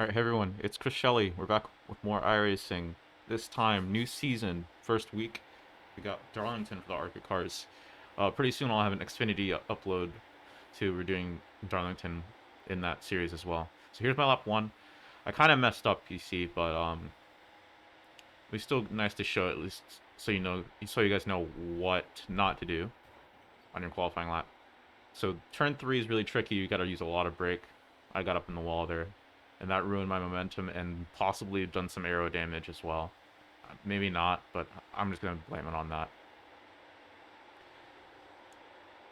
Alright, hey everyone, it's Chris Shelley. We're back with more iRacing. This time, new season, first week. We got Darlington for the ARCA cars. Pretty soon I'll have an Xfinity upload to we're doing Darlington in that series as well. So here's my lap one. I kind of messed up PC, but it's still nice to show at least so you guys know what not to do on your qualifying lap. So turn 3 is really tricky. You got to use a lot of brake. I got up in the wall there, and that ruined my momentum and possibly done some aero damage as well. Maybe not, but I'm just going to blame it on that.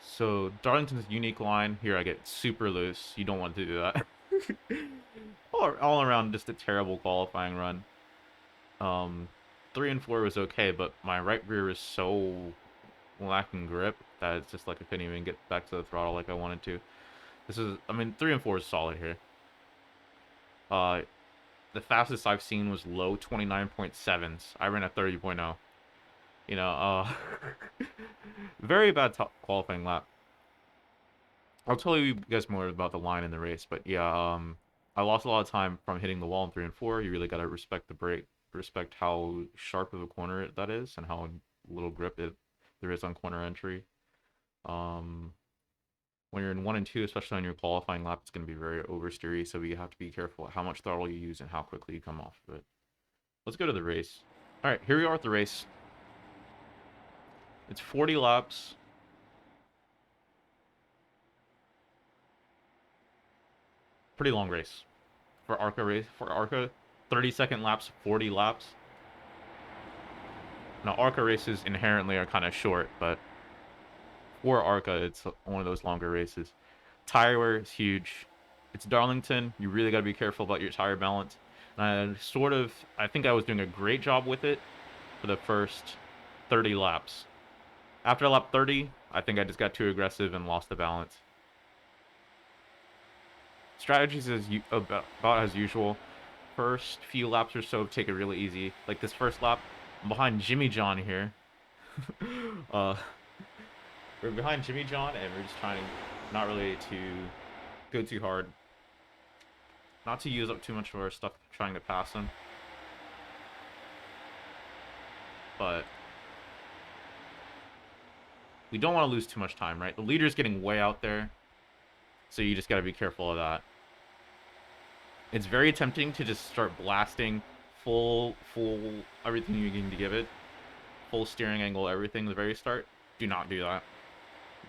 So Darlington's unique line. Here I get super loose. You don't want to do that. all around, just a terrible qualifying run. 3 and 4 was okay, but my right rear is so lacking grip that it's just like I couldn't even get back to the throttle like I wanted to. I mean, 3 and 4 is solid here. The fastest I've seen was low 29.7s. I ran a 30.0. You know, very bad qualifying lap. I'll tell you guys more about the line in the race, but yeah, I lost a lot of time from hitting the wall in 3 and 4. You really gotta respect the brake, respect how sharp of a corner that is, and how little grip there is on corner entry. When you're in 1 and 2, especially on your qualifying lap, it's going to be very oversteery, so you have to be careful how much throttle you use and how quickly you come off of it. Let's go to the race. Alright, here we are at the race. It's 40 laps. Pretty long race. For ARCA, 30-second laps, 40 laps. Now, ARCA races inherently are kind of short, but for ARCA, it's one of those longer races. Tire wear is huge. It's Darlington. You really got to be careful about your tire balance. And I think I was doing a great job with it for the first 30 laps. After lap 30, I think I just got too aggressive and lost the balance. Strategies is about as usual. First few laps or so, take it really easy. Like this first lap, I'm behind Jimmy John here. We're behind Jimmy John, and we're just trying not really to go too hard. Not to use up too much of our stuff trying to pass him. But we don't want to lose too much time, right? The leader's getting way out there, so you just got to be careful of that. It's very tempting to just start blasting full everything you need to give it. Full steering angle, everything at the very start. Do not do that.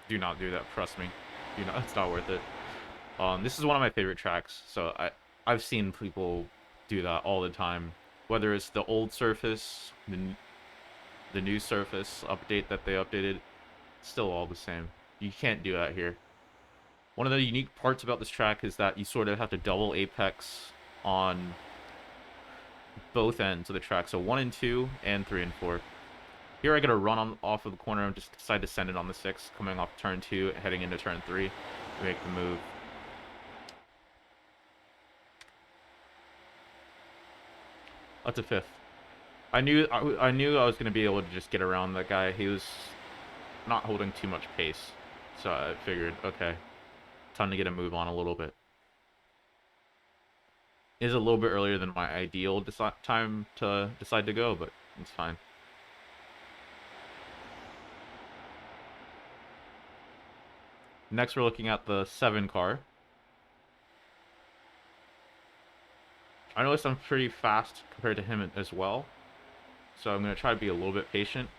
Do not do that, trust me. It's not worth it. This is one of my favorite tracks, so I've seen people do that all the time. Whether it's the old surface, the new surface update that they updated, still all the same. You can't do that here. One of the unique parts about this track is that you sort of have to double apex on both ends of the track, so 1 and 2 and 3 and 4. Here I get a run off of the corner and just decide to send it on the 6, coming off turn 2, heading into turn 3 to make the move. That's a 5th. I knew I was going to be able to just get around that guy. He was not holding too much pace, so I figured, okay, time to get a move on a little bit. It is a little bit earlier than my ideal time to decide to go, but it's fine. Next, we're looking at the 7 car. I noticed I'm pretty fast compared to him as well, so I'm going to try to be a little bit patient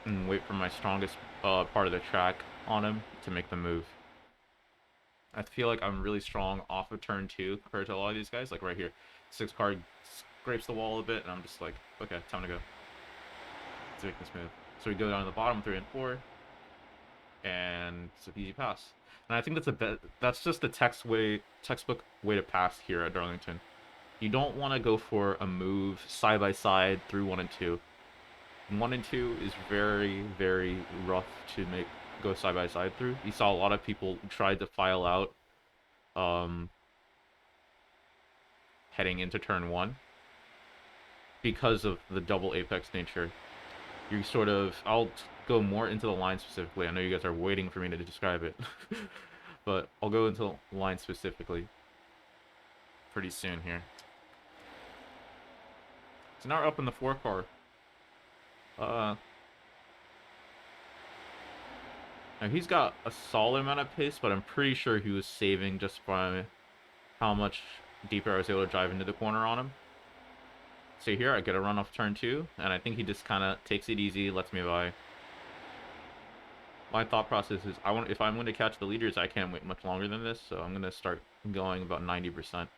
and wait for my strongest part of the track on him to make the move. I feel like I'm really strong off of turn 2 compared to a lot of these guys. Like right here, 6 car scrapes the wall a bit, and I'm just like, okay, time to go. Let's make this move. So we go down to the bottom, 3 and 4. And it's an easy pass. And I think that's just the textbook way to pass here at Darlington. You don't want to go for a move side by side through 1 and 2. 1 and 2 is very, very rough to go side by side through. You saw a lot of people tried to file out heading into turn 1 because of the double apex nature. I'll go more into the line specifically. I know you guys are waiting for me to describe it. But I'll go into the line specifically. pretty soon here. So now we're up in the 4 car. Now he's got a solid amount of pace, but I'm pretty sure he was saving just by how much deeper I was able to drive into the corner on him. So here I get a run off turn 2, and I think he just kind of takes it easy, lets me by. My thought process is if I'm going to catch the leaders, I can't wait much longer than this, so I'm going to start going about 90%.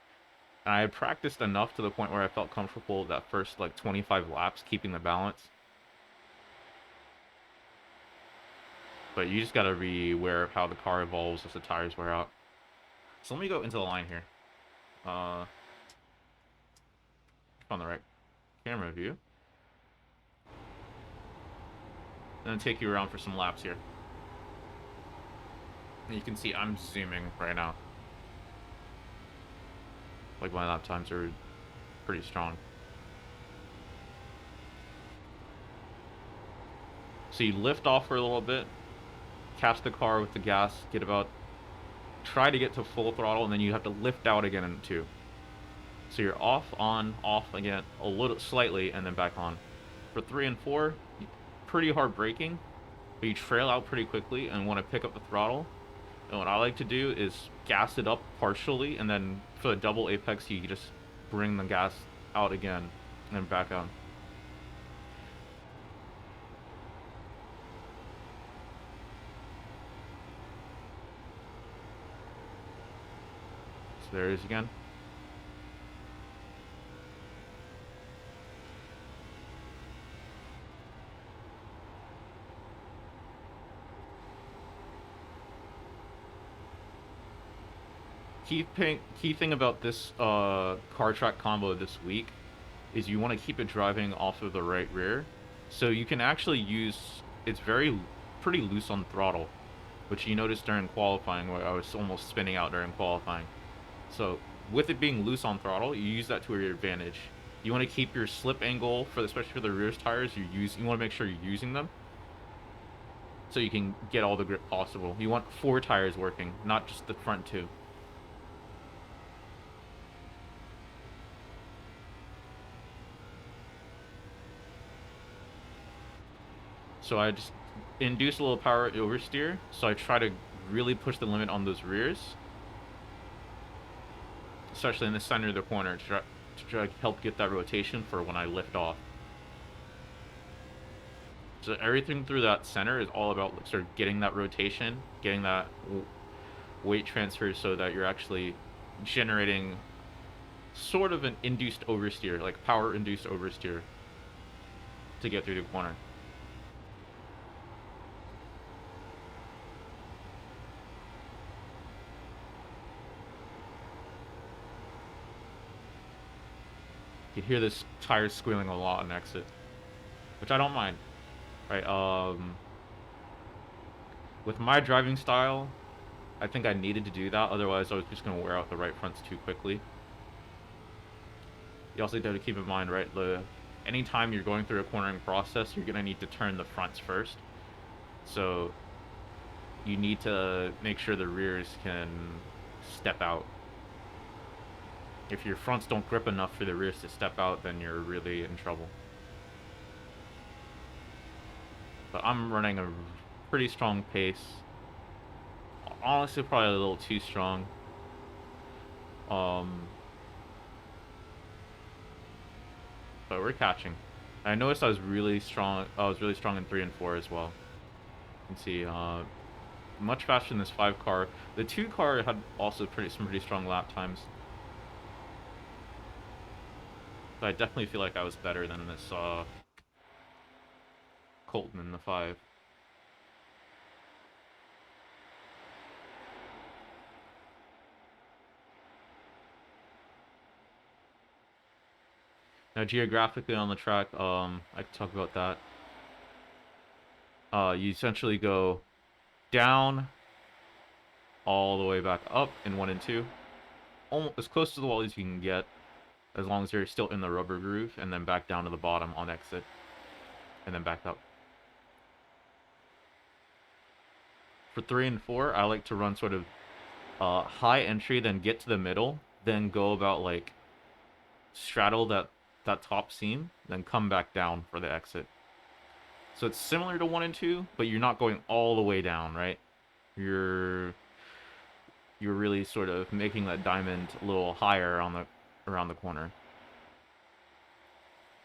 And I had practiced enough to the point where I felt comfortable that first like 25 laps keeping the balance. But you just gotta be aware of how the car evolves as the tires wear out. So let me go into the line here. On the right camera view. And then take you around for some laps here. And you can see I'm zooming right now. Like my lap times are pretty strong. So you lift off for a little bit, catch the car with the gas, try to get to full throttle, and then you have to lift out again in 2. So you're off, on, off again, a little slightly, and then back on. For 3 and 4, pretty hard braking, but you trail out pretty quickly and want to pick up the throttle. And what I like to do is gas it up partially, and then for the double apex, you just bring the gas out again, and then back on. So there it is again. Key thing about this car track combo this week is you want to keep it driving off of the right rear, so you can actually it's pretty loose on throttle, which you noticed during qualifying where I was almost spinning out during qualifying. So with it being loose on throttle, you use that to your advantage. You want to keep your slip angle especially for the rear tires. You want to make sure you're using them so you can get all the grip possible. You want 4 tires working, not just the front 2. So I just induce a little power oversteer, so I try to really push the limit on those rears, especially in the center of the corner, to try to help get that rotation for when I lift off. So everything through that center is all about sort of getting that rotation, getting that weight transfer, so that you're actually generating sort of an induced oversteer, like power induced oversteer, to get through the corner. You can hear this tire squealing a lot on exit, which I don't mind. Right, with my driving style, I think I needed to do that, otherwise I was just going to wear out the right fronts too quickly. You also have to keep in mind, right, anytime you're going through a cornering process, you're going to need to turn the fronts first. So you need to make sure the rears can step out. If your fronts don't grip enough for the rears to step out, then you're really in trouble. But I'm running a pretty strong pace. Honestly, probably a little too strong. But we're catching. I noticed I was really strong in 3 and 4 as well. You can see much faster than this 5 car. The 2 car had also some pretty strong lap times. But I definitely feel like I was better than this Colton in the 5. Now geographically on the track, I can talk about that. You essentially go down all the way back up in 1 and 2. Almost as close to the wall as you can get, as long as you're still in the rubber groove, and then back down to the bottom on exit, and then back up. For 3 and 4, I like to run sort of high entry, then get to the middle, then go about like straddle that top seam, then come back down for the exit. So it's similar to 1 and 2, but you're not going all the way down, right? You're you're really sort of making that diamond a little higher on the around the corner.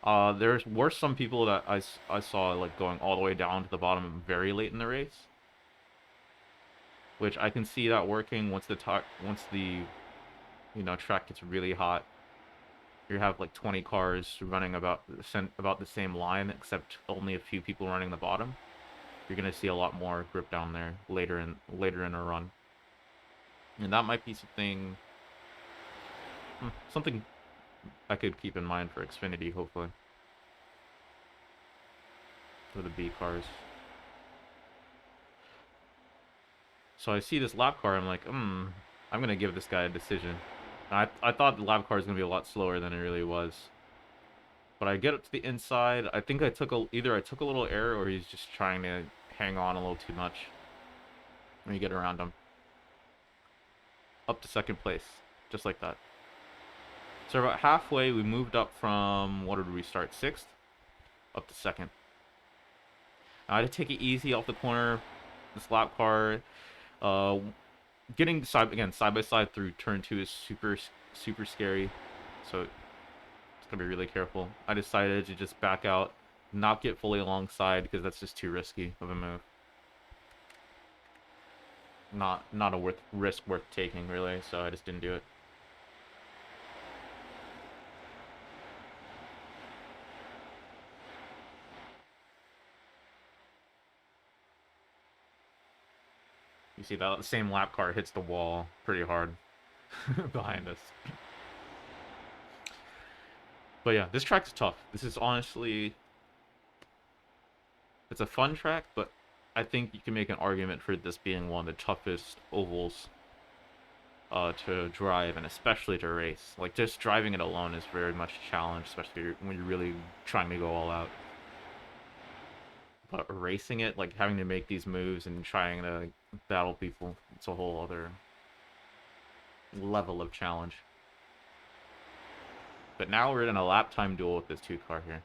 There were some people that I saw like going all the way down to the bottom very late in the race, which I can see that working once the track gets really hot. You have like 20 cars running about the same line, except only a few people running the bottom. You're gonna see a lot more grip down there later in a run, and that might be something I could keep in mind for Xfinity, hopefully, for the B cars. So I see this lap car, I'm like, I'm gonna give this guy a decision. I thought the lap car was gonna be a lot slower than it really was. But I get up to the inside. I think either I took a little error or he's just trying to hang on a little too much. When you get around him. Up to second place. Just like that. So about halfway, we moved up from, what did we start, 6th? Up to 2nd. I had to take it easy off the corner. This lap car, getting side by side through turn 2 is super scary. So it's gonna be really careful. I decided to just back out, not get fully alongside because that's just too risky of a move. Not a risk worth taking really, so I just didn't do it. You see that same lap car hits the wall pretty hard behind us. But yeah, this track's tough. This is honestly, it's a fun track, but I think you can make an argument for this being one of the toughest ovals to drive and especially to race. Like just driving it alone is very much a challenge, especially when you're really trying to go all out. But racing it, like having to make these moves and trying to battle people, it's a whole other level of challenge. But now we're in a lap time duel with this 2 car here.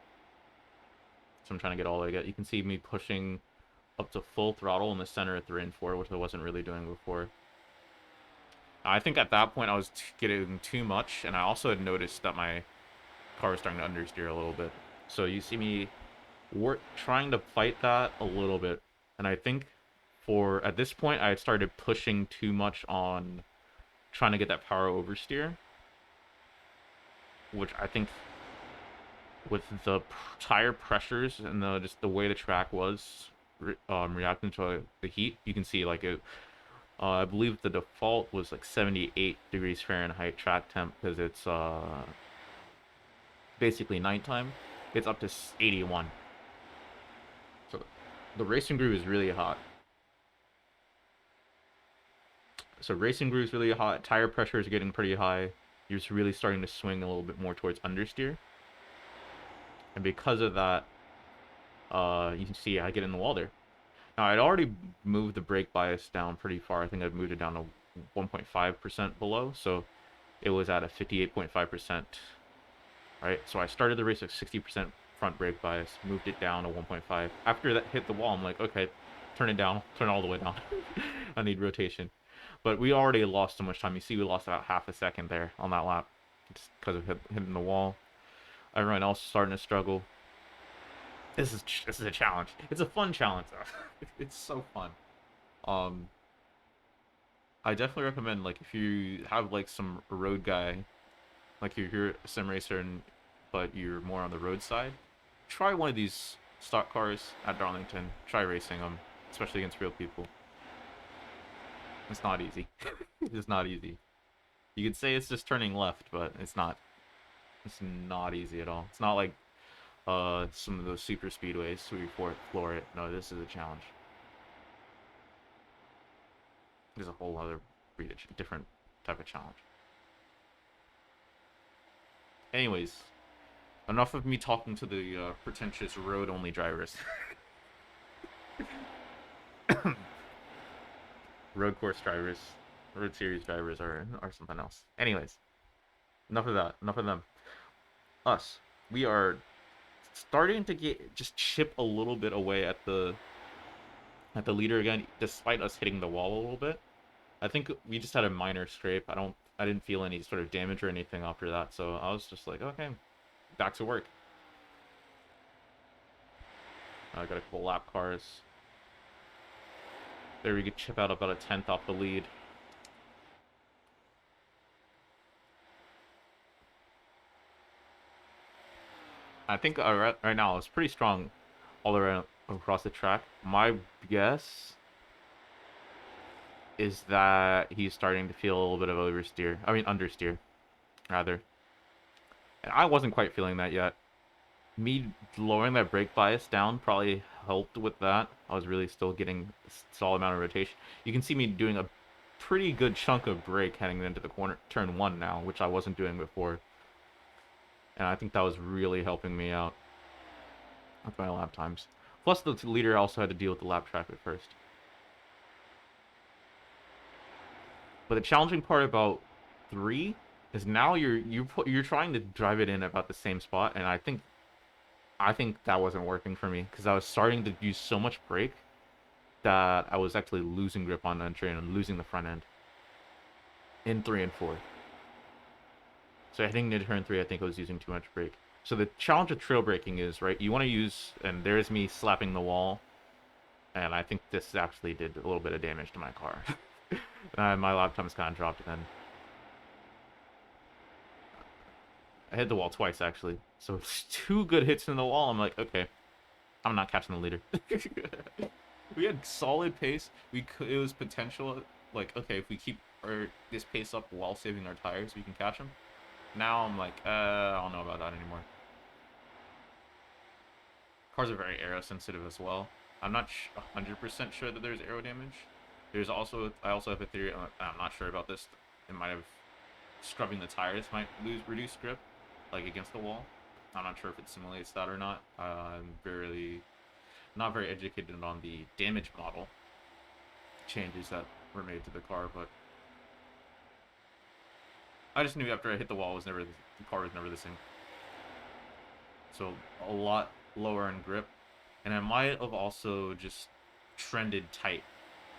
So I'm trying to get all the way get. You can see me pushing up to full throttle in the center of 3 and 4, which I wasn't really doing before. I think at that point I was getting too much, and I also had noticed that my car was starting to understeer a little bit. So you see me trying to fight that a little bit, and I think at this point I started pushing too much on trying to get that power oversteer, which I think with the tire pressures and just the way the track was reacting to the heat, you can see like it. I believe the default was like 78 degrees Fahrenheit track temp because it's basically nighttime. It's up to 81. So the racing groove is really hot. Tire pressure is getting pretty high. You're just really starting to swing a little bit more towards understeer. And because of that, you can see I get in the wall there. Now, I'd already moved the brake bias down pretty far. I think I'd moved it down to 1.5% below, so it was at a 58.5%, right? So I started the race with 60% front brake bias, moved it down to 1.5. After that hit the wall, I'm like, okay, turn it down, turn it all the way down. I need rotation. But we already lost so much time. You see we lost about half a second there on that lap just because of hitting the wall. Everyone else is starting to struggle. This is a challenge. It's a fun challenge though. It's so fun. I definitely recommend like if you have like some road guy, like you're a sim racer but you're more on the road side, try one of these stock cars at Darlington. Try racing them, especially against real people. It's not easy. It's not easy. You could say it's just turning left, but it's not. It's not easy at all. It's not like some of those super speedways where you floor it. No, this is a challenge. There's a whole other different type of challenge. Anyways, enough of me talking to the pretentious road-only drivers. Road course drivers, road series drivers are something else. Anyways, Enough of that. Enough of them. Us. We are starting to get just chip a little bit away at the leader again, despite us hitting the wall a little bit. I think we just had a minor scrape. I didn't feel any sort of damage or anything after that, so I was just like, okay, back to work. I got a couple lap cars. There we could chip out about a tenth off the lead. I think right now it's pretty strong all around across the track. My guess is that he's starting to feel a little bit of oversteer. I mean, understeer, rather. And I wasn't quite feeling that yet. Me lowering that brake bias down probably helped with that. I was really still getting a solid amount of rotation. You can see me doing a pretty good chunk of brake heading into the corner, turn one now, which I wasn't doing before. And I think that was really helping me out with my lap times. Plus, the leader also had to deal with the lap traffic first. But the challenging part about 3 is now you're trying to drive it in about the same spot, and I think that wasn't working for me because I was starting to use so much brake that I was actually losing grip on entry and losing the front end in 3 and 4. So heading into turn 3, I think I was using too much brake. So the challenge of trail braking is, right, you want to use, and there's me slapping the wall, and I think this actually did a little bit of damage to my car. My lap times kind of dropped then. I hit the wall twice, actually. So it's 2 good hits in the wall. I'm like, okay, I'm not catching the leader. We had solid pace. It was potential, like, okay, if we keep this pace up while saving our tires, we can catch him. Now I'm like, I don't know about that anymore. Cars are very aero sensitive as well. I'm not 100% sure that there's aero damage. I also have a theory. I'm not sure about this. It might have scrubbing the tires might reduce grip, like against the wall. I'm not sure if it simulates that or not. I'm not very educated on the damage model changes that were made to the car, but I just knew after I hit the wall, the car was never the same. So a lot lower in grip, and I might have also just trended tight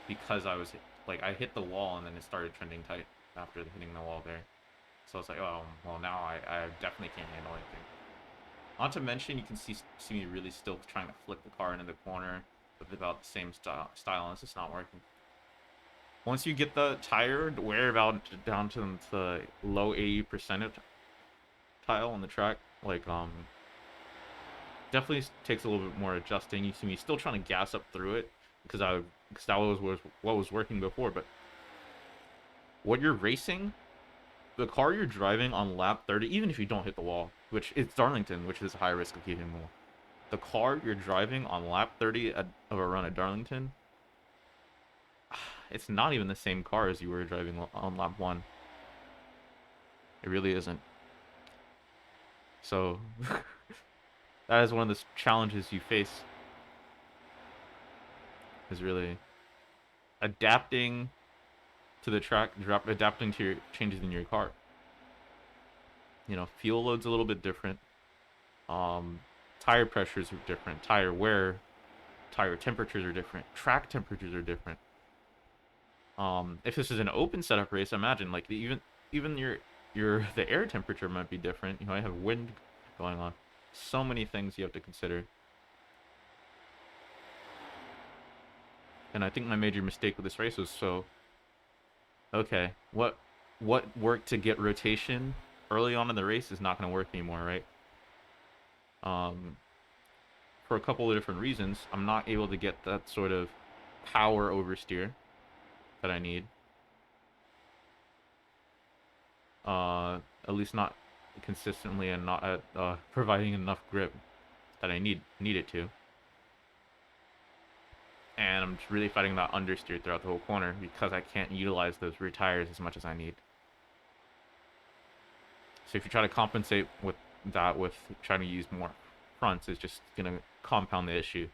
because I hit the wall and then it started trending tight after hitting the wall there. So it's like, oh, well, now I definitely can't handle anything. Not to mention, you can see me really still trying to flick the car into the corner with about the same style, and it's just not working. Once you get the tire wear about down to the low 80% tile on the track, like, definitely takes a little bit more adjusting. You see me still trying to gas up through it because that was what was working before, but what you're racing, the car you're driving on lap 30, even if you don't hit the wall, which it's Darlington, which is high risk of hitting the wall. The car you're driving on lap 30 of a run at Darlington, it's not even the same car as you were driving on lap 1. It really isn't. So that is one of the challenges you face, is really adapting to the track, adapting to your changes in your car. You know, fuel load's a little bit different. Tire pressures are different. Tire wear, tire temperatures are different. Track temperatures are different. If this is an open setup race, imagine like even the air temperature might be different. You know, I have wind going on. So many things you have to consider. And I think my major mistake with this race was okay, what worked to get rotation early on in the race is not going to work anymore, right? For a couple of different reasons, I'm not able to get that sort of power oversteer that I need. At least not consistently, and not at providing enough grip that I need it to. And I'm just really fighting that understeer throughout the whole corner because I can't utilize those rear tires as much as I need. So if you try to compensate with that with trying to use more fronts, it's just going to compound the issue.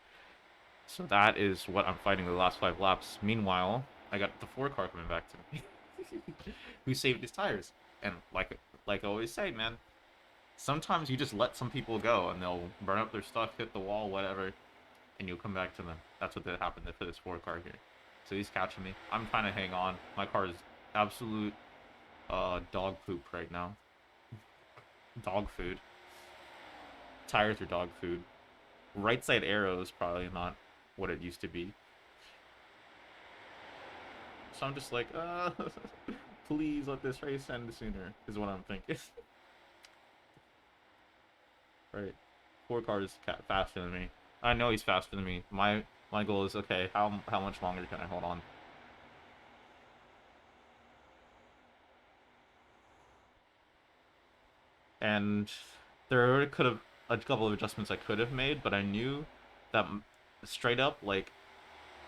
So that is what I'm fighting the last 5 laps. Meanwhile, I got the 4 car coming back to me, who saved his tires. And like I always say, man, sometimes you just let some people go and they'll burn up their stuff, hit the wall, whatever, and you'll come back to them. That's what did happen for this 4 car here. So he's catching me. I'm trying to hang on. My car is absolute dog poop right now. Dog food. Tires are dog food. Right side arrow is probably not what it used to be. So I'm just like, please let this race end sooner, is what I'm thinking. Right. 4 cars faster than me. I know he's faster than me. My goal is, okay, how much longer can I hold on? And there could have a couple of adjustments I could have made, but I knew that straight up, like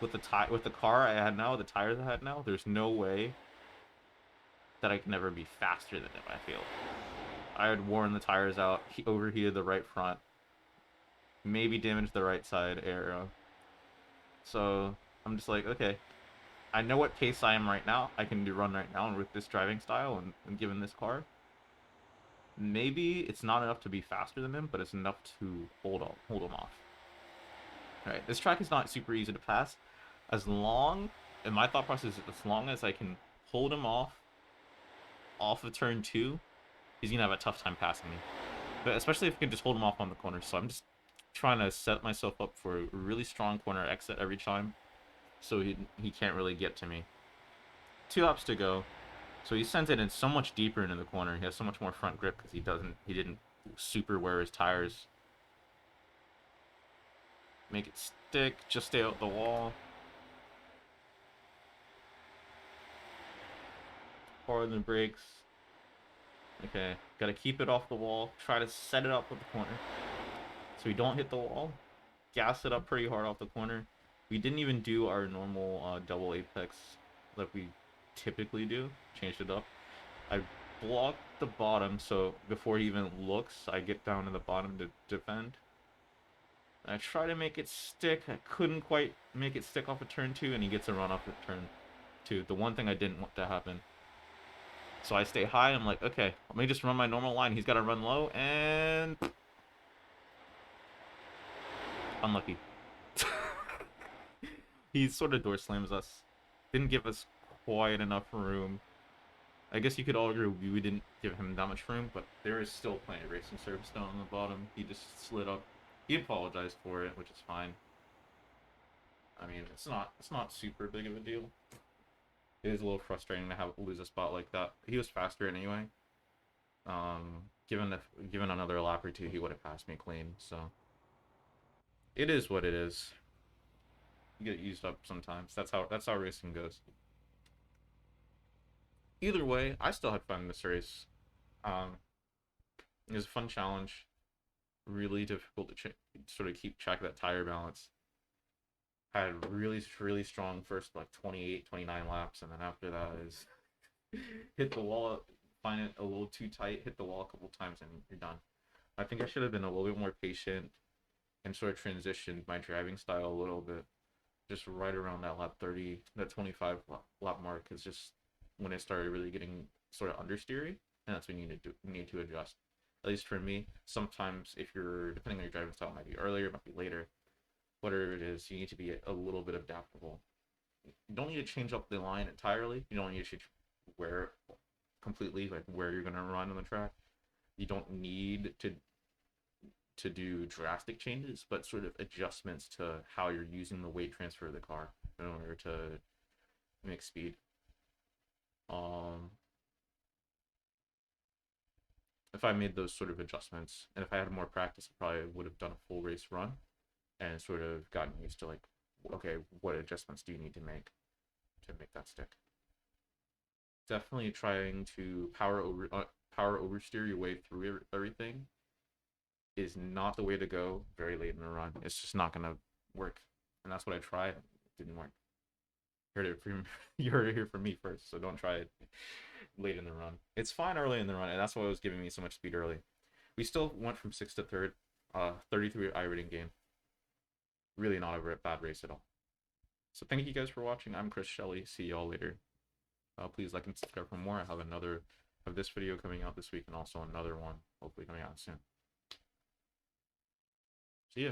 with the car I had now, the tires I had now, there's no way that I can ever be faster than him. I feel I had worn the tires out, overheated the right front, maybe damaged the right side aero. So I'm just like, okay, I know what pace I am right now. I can run right now, and with this driving style and given this car, maybe it's not enough to be faster than him, but it's enough to hold him off. All right, this track is not super easy to pass. As long, and my thought process is as long as I can hold him off of turn 2, he's gonna have a tough time passing me. But especially if I can just hold him off on the corner. So I'm just trying to set myself up for a really strong corner exit every time, so he can't really get to me. 2 laps to go. So he sends it in so much deeper into the corner. He has so much more front grip because he didn't super wear his tires. Make it stick, just stay out the wall. Harder than brakes. Okay, gotta keep it off the wall. Try to set it up with the corner so we don't hit the wall. Gas it up pretty hard off the corner. We didn't even do our normal double apex like we typically do. Changed it up. I blocked the bottom, so before he even looks, I get down to the bottom to defend. I try to make it stick. I couldn't quite make it stick off of turn 2, and he gets a run off of turn 2. The one thing I didn't want to happen. So I stay high. I'm like, okay, let me just run my normal line. He's got to run low, and unlucky. He sort of door slams us. Didn't give us quite enough room. I guess you could all agree we didn't give him that much room, but there is still plenty of racing service down on the bottom. He just slid up. He apologized for it, which is fine. I mean, it's not super big of a deal. It is a little frustrating to lose a spot like that. He was faster anyway. Given another lap or 2, he would have passed me clean. So it is what it is. You get used up sometimes. That's how racing goes. Either way, I still had fun in this race. Um, it was a fun challenge. Really difficult to sort of keep track of that tire balance. Had really strong first like 28, 29 laps, and then after that is hit the wall, find it a little too tight, hit the wall a couple times, and you're done. I think I should have been a little bit more patient and sort of transitioned my driving style a little bit. Just right around that lap 30, that 25 lap mark is just when it started really getting sort of understeery, and that's when you need to adjust. At least for me, sometimes if you're depending on your driving style, it might be earlier, it might be later. Whatever it is, you need to be a little bit adaptable. You don't need to change up the line entirely. You don't need to change where completely, like where you're gonna run on the track. You don't need to do drastic changes, but sort of adjustments to how you're using the weight transfer of the car in order to make speed. If I made those sort of adjustments, and if I had more practice, I probably would have done a full race run and sort of gotten used to like, okay, what adjustments do you need to make that stick? Definitely trying to power oversteer your way through everything is not the way to go very late in the run. It's just not gonna work, and that's what I tried. It didn't work. You heard it here from me first, so don't try it late in the run. It's fine early in the run, and that's why it was giving me so much speed early. We still went from 6th to 3rd, 33 iRacing game. Really not a bad race at all. So thank you guys for watching. I'm Chris Shelley. See y'all later. Please like and subscribe for more. I have have this video coming out this week and also another one hopefully coming out soon. See ya.